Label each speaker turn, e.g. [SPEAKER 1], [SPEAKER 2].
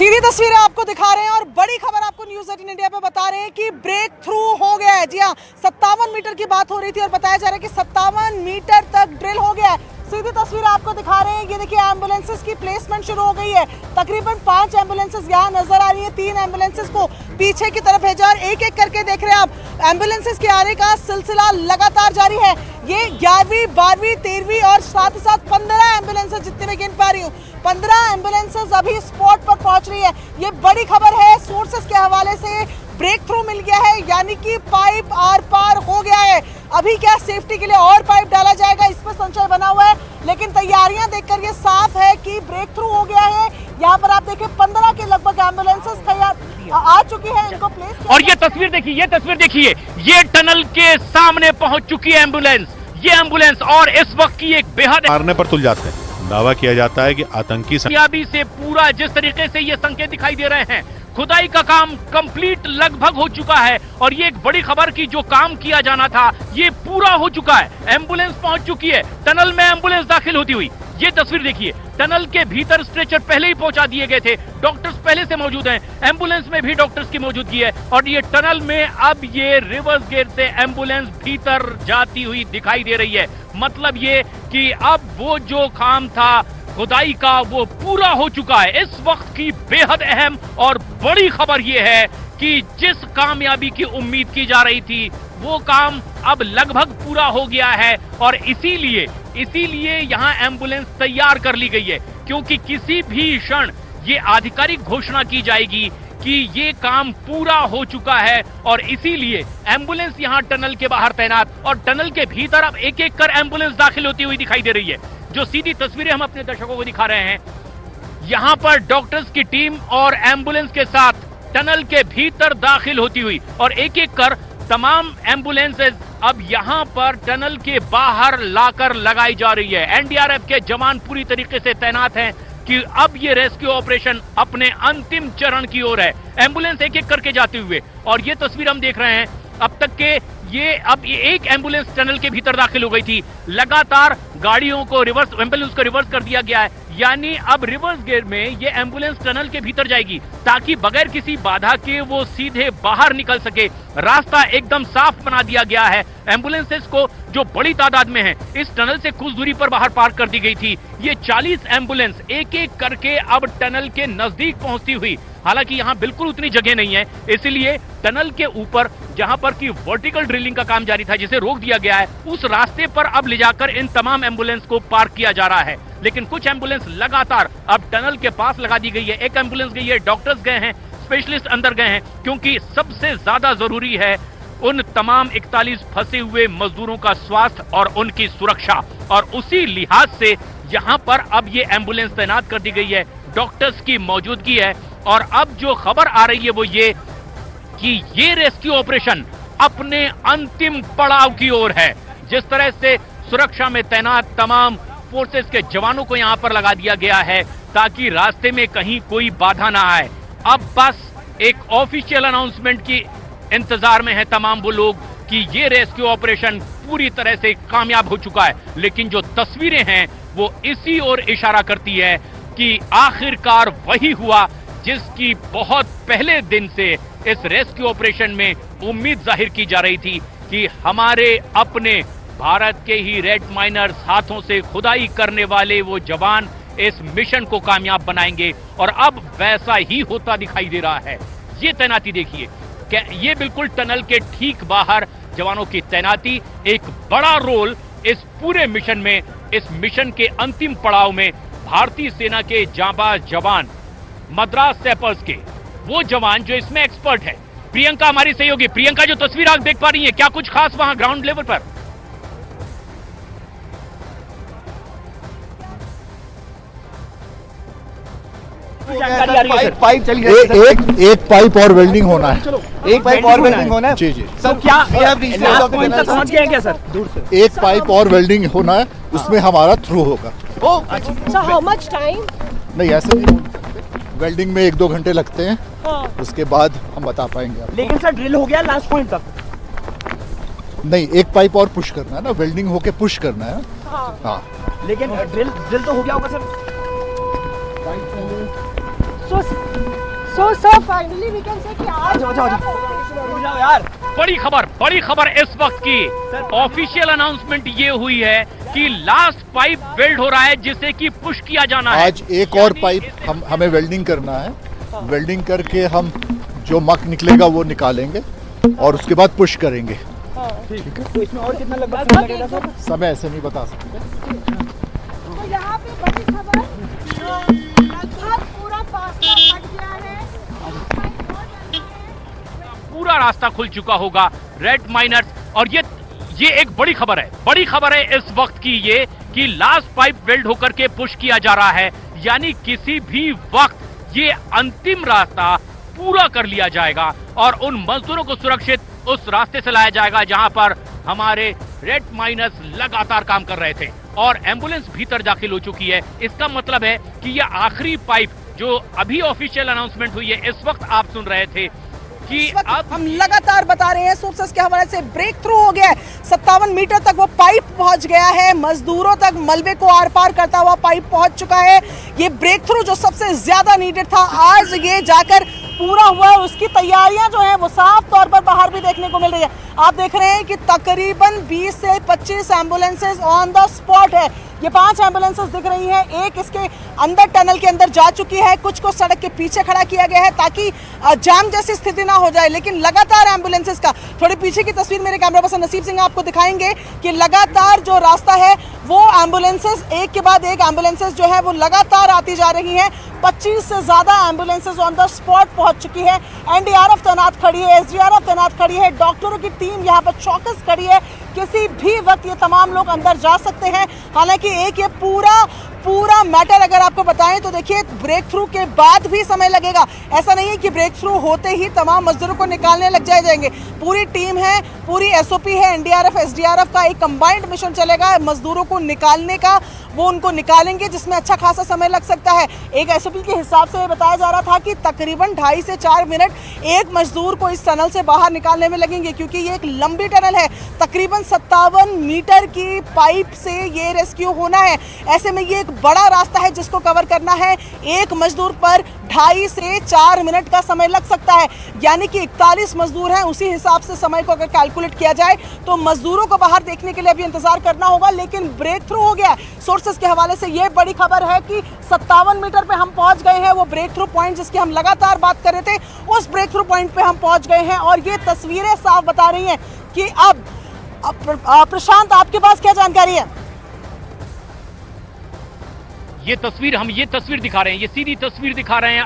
[SPEAKER 1] सीधी तस्वीरें आपको दिखा रहे हैं और बड़ी खबर आपको न्यूज़ 18 इंडिया पे बता रहे हैं कि ब्रेक थ्रू हो गया है। जी हाँ, 57 मीटर की बात हो रही थी और बताया जा रहा है कि 57 मीटर तक ड्रिल हो गया है। सीधी तस्वीर आपको दिखा रहे हैं, ये देखिए एम्बुलेंसेस की प्लेसमेंट शुरू हो गई है। तकरीबन 5 एम्बुलेंसेस यहाँ नजर आ रही है, 3 एम्बुलेंसेस को पीछे की तरफ भेजा और एक एक करके देख रहे हैं आप एम्बुलेंसेस के आने का सिलसिला लगातार जारी है। ये 11वीं, 12वीं, 13वीं और साथ ही साथ 15 एम्बुलेंसेस जितने मैं गिन पा रही हूँ, 15 एम्बुलेंसेस अभी स्पॉट पर पहुंच रही है। ये बड़ी खबर है, सोर्सेस के हवाले से ब्रेक थ्रू मिल गया है, यानी कि पाइप आर पार हो गया है। अभी क्या सेफ्टी के लिए और पाइप डाला जाएगा, इस पर संशय बना हुआ है, लेकिन तैयारियां देखकर ये साफ है कि ब्रेक थ्रू हो गया है। यहाँ पर आप देखिए 15 के लगभग एम्बुलेंसेस तैयार आ चुकी है, इनको प्लेस।
[SPEAKER 2] और ये तस्वीर देखिए, ये टनल के सामने पहुंच चुकी है एम्बुलेंस। ये एम्बुलेंस और इस वक्त की एक बेहद
[SPEAKER 3] मारने पर तुल जाते हैं। दावा किया जाता है कि आतंकी
[SPEAKER 2] कामयाबी से पूरा जिस तरीके से ये संकेत दिखाई दे रहे हैं, खुदाई का काम कंप्लीट लगभग हो चुका है और ये एक बड़ी खबर की जो काम किया जाना था ये पूरा हो चुका है। एम्बुलेंस पहुंच चुकी है, टनल में एम्बुलेंस दाखिल होती हुई। ये तस्वीर देखिए, टनल के भीतर स्ट्रेचर पहले ही पहुंचा दिए गए थे, डॉक्टर्स पहले से मौजूद हैं, एम्बुलेंस में भी डॉक्टर्स की मौजूदगी है और ये टनल में अब ये रिवर्स गेट से एम्बुलेंस भीतर जाती हुई दिखाई दे रही है। मतलब ये कि अब वो जो काम था खुदाई का वो पूरा हो चुका है। इस वक्त की बेहद अहम और बड़ी खबर ये है कि जिस कामयाबी की उम्मीद की जा रही थी वो काम अब लगभग पूरा हो गया है और इसीलिए यहाँ एम्बुलेंस तैयार कर ली गई है, क्योंकि किसी भी क्षण ये आधिकारिक घोषणा की जाएगी कि ये काम पूरा हो चुका है और इसीलिए एम्बुलेंस यहाँ टनल के बाहर तैनात और टनल के भीतर अब एक एक कर एम्बुलेंस दाखिल होती हुई दिखाई दे रही है। जो सीधी तस्वीरें हम अपने दर्शकों को दिखा रहे हैं, यहाँ पर डॉक्टर्स की टीम और एम्बुलेंस के साथ टनल के भीतर दाखिल होती हुई और एक एक कर तमाम एम्बुलेंसेज अब यहाँ पर टनल के बाहर लाकर लगाई जा रही है। एनडीआरएफ के जवान पूरी तरीके से तैनात हैं कि अब ये रेस्क्यू ऑपरेशन अपने अंतिम चरण की ओर है। एम्बुलेंस एक एक करके जाते हुए और ये तस्वीर हम देख रहे हैं अब तक के अब एक एम्बुलेंस टनल के भीतर दाखिल हो गई थी। लगातार गाड़ियों को एम्बुलेंस को रिवर्स कर दिया गया है, यानी अब रिवर्स गेयर में ये एम्बुलेंस टनल के भीतर जाएगी ताकि बगैर किसी बाधा के वो सीधे बाहर निकल सके। रास्ता एकदम साफ बना दिया गया है। एम्बुलेंसेस को जो बड़ी तादाद में है इस टनल से कुछ दूरी पर बाहर पार्क कर दी गई थी। ये 40 एम्बुलेंस एक एक करके अब टनल के नजदीक पहुंचती हुई, हालांकि यहाँ बिल्कुल उतनी जगह नहीं है, इसलिए टनल के ऊपर जहां पर की वर्टिकल ड्रिलिंग का काम जारी था जिसे रोक दिया गया है, उस रास्ते पर अब ले जाकर इन तमाम एम्बुलेंस को पार्क किया जा रहा है। लेकिन कुछ एम्बुलेंस लगातार अब टनल के पास लगा दी गई है। एक एम्बुलेंस गई है, डॉक्टर्स गए हैं, स्पेशलिस्ट अंदर गए हैं, क्योंकि सबसे ज्यादा जरूरी है उन तमाम 41 फंसे हुए मजदूरों का स्वास्थ्य और उनकी सुरक्षा। और उसी लिहाज से यहाँ पर अब ये एम्बुलेंस तैनात कर दी गई है, डॉक्टर्स की मौजूदगी है और अब जो खबर आ रही है वो ये कि ये रेस्क्यू ऑपरेशन अपने अंतिम पड़ाव की ओर है। जिस तरह से सुरक्षा में तैनात तमाम फोर्सेस के जवानों को यहाँ पर लगा दिया गया है ताकि रास्ते में कहीं कोई बाधा ना आए। अब बस एक ऑफिशियल अनाउंसमेंट की इंतजार में है तमाम वो लोग कि ये रेस्क्यू ऑपरेशन पूरी तरह से कामयाब हो चुका है। लेकिन जो तस्वीरें हैं वो इसी ओर इशारा करती है कि आखिरकार वही हुआ जिसकी बहुत पहले दिन से इस रेस्क्यू ऑपरेशन में उम्मीद जाहिर की जा रही थी कि हमारे अपने भारत के ही रेड माइनर्स हाथों से खुदाई करने वाले वो जवान इस मिशन को कामयाब बनाएंगे और अब वैसा ही होता दिखाई दे रहा है। ये तैनाती देखिए, ये बिल्कुल टनल के ठीक बाहर जवानों की तैनाती एक बड़ा रोल इस पूरे मिशन में, इस मिशन के अंतिम पड़ाव में भारतीय सेना के जांबाज जवान, मद्रास सैपर्स के वो जवान जो इसमें एक्सपर्ट है। प्रियंका हमारी सहयोगी, प्रियंका जो तस्वीर आप देख पा रही है, क्या कुछ खास वहां ग्राउंड लेवल पर?
[SPEAKER 4] पाइप चली एक पाइप और वेल्डिंग होना है,
[SPEAKER 5] एक पाइप और वेल्डिंग होना है।
[SPEAKER 4] जी जी
[SPEAKER 5] सर, क्या लास्ट पॉइंट तक पहुंच गए क्या सर? दूर से
[SPEAKER 4] एक पाइप और वेल्डिंग होना है, उसमें हमारा थ्रू होगा।
[SPEAKER 1] So how much time?
[SPEAKER 4] नहीं ऐसे नहीं, वेल्डिंग में 1-2 घंटे लगते हैं, उसके बाद हम बता पाएंगे आपको।
[SPEAKER 5] लेकिन सर ड्रिल हो गया लास्ट पॉइंट तक?
[SPEAKER 4] नहीं, एक पाइप और पुश करना है ना, वेल्डिंग होके पुश करना है। हाँ
[SPEAKER 5] लेकिन ड्रिल तो हो गया होगा sir.
[SPEAKER 1] So sir, finally we can say कि आज
[SPEAKER 5] जाओ यार।
[SPEAKER 2] बड़ी खबर इस वक्त की ऑफिशियल अनाउंसमेंट ये हुई है कि लास्ट पाइप वेल्ड हो रहा है जिसे कि पुश किया जाना है।
[SPEAKER 4] आज एक और पाइप हमें वेल्डिंग करना है। वेल्डिंग करके हम जो मक निकलेगा वो निकालेंगे और उसके बाद पुश करेंगे।
[SPEAKER 5] ठीक है। तो इसमें और कितना लगभग समय लगेगा सर?
[SPEAKER 4] समय ऐसे नहीं बता सकते।
[SPEAKER 1] तो यहाँ पे बड़ी खबर लगभग पूरा पास्ता कट गया है।
[SPEAKER 2] पूरा रास्ता खुल चुका होगा रेड माइनर्स। और ये एक बड़ी खबर है इस वक्त की ये कि लास्ट पाइप वेल्ड होकर के पुश किया जा रहा है, यानी किसी भी वक्त ये अंतिम रास्ता पूरा कर लिया जाएगा और उन मजदूरों को सुरक्षित उस रास्ते से लाया जाएगा जहां पर हमारे रेड माइनर्स लगातार काम कर रहे थे और एम्बुलेंस भीतर दाखिल हो चुकी है। इसका मतलब है कि यह आखिरी पाइप जो अभी ऑफिशियल अनाउंसमेंट हुई है, इस वक्त आप सुन रहे थे कि अब
[SPEAKER 1] हम लगातार बता रहे हैं सोर्सेस के हवाले से ब्रेक थ्रू हो गया है। 57 मीटर तक वो पाइप पहुंच गया है, मजदूरों तक मलबे को आर पार करता हुआ पाइप पहुंच चुका है। ये ब्रेक थ्रू जो सबसे ज्यादा नीडेड था, आज ये जाकर पूरा हुआ है। उसकी तैयारियां जो है वो साफ तौर पर बाहर भी देखने को मिल रही है। आप देख रहे हैं कि तकरीबन 20 से 25 एम्बुलेंसेज ऑन द स्पॉट है। ये 5 एम्बुलेंसेज दिख रही हैं, एक इसके अंदर टनल के अंदर जा चुकी है, कुछ को सड़क के पीछे खड़ा किया गया है ताकि जाम जैसी स्थिति ना हो जाए। लेकिन लगातार एम्बुलेंसेज का, थोड़ी पीछे की तस्वीर मेरे कैमरा पर्सन नसीब सिंह आपको दिखाएंगे कि लगातार जो रास्ता है वो एम्बुलेंसेज एक के बाद एक एम्बुलेंसेज जो है वो लगातार आती जा रही हैं। 25 से ज्यादा एम्बुलेंसेज ऑन द स्पॉट पहुंच चुकी है। एनडीआरएफ तैनात खड़ी है, एसडीआरएफ तैनात खड़ी है, डॉक्टरों की टीम यहाँ पर चौकस खड़ी है। किसी भी वक्त ये तमाम लोग अंदर जा सकते हैं। हालांकि एक ये पूरा मैटर अगर आपको बताएं तो देखिए, ब्रेक थ्रू के बाद भी समय लगेगा। ऐसा नहीं है कि ब्रेक थ्रू होते ही तमाम मजदूरों को निकालने लग जाएंगे। पूरी टीम है, पूरी एसओपी है, एनडीआरएफ एसडीआरएफ का एक कंबाइंड मिशन चलेगा मजदूरों को निकालने का। वो उनको निकालेंगे जिसमें अच्छा खासा समय लग सकता है। एक एसओपी के हिसाब से बताया जा रहा था कि तकरीबन 2.5 से 4 मिनट एक मजदूर को इस टनल से बाहर निकालने में लगेंगे, क्योंकि ये एक लंबी टनल है। तकरीबन 57 मीटर की पाइप से ये रेस्क्यू होना है। ऐसे में ये एक बड़ा रास्ता है जिसको कवर करना है। एक मजदूर पर 2.5 से 4 मिनट का समय लग सकता है, यानी कि 41 मजदूर हैं। उसी हिसाब से समय को अगर कैलकुलेट किया जाए तो मजदूरों को बाहर देखने के लिए अभी इंतजार करना होगा। लेकिन ब्रेक थ्रू हो गया। सोर्सेस के हवाले से ये बड़ी खबर है कि 57 मीटर पे हम पहुंच गए हैं। वो ब्रेक थ्रू पॉइंट जिसकी हम लगातार बात कर रहे थे, उस ब्रेक थ्रू पॉइंट पे हम पहुंच गए हैं। और ये तस्वीरें साफ बता रही हैं कि अब प्रशांत, आपके पास क्या जानकारी है?
[SPEAKER 2] ये तस्वीर दिखा रहे हैं, ये सीधी तस्वीर दिखा रहे हैं।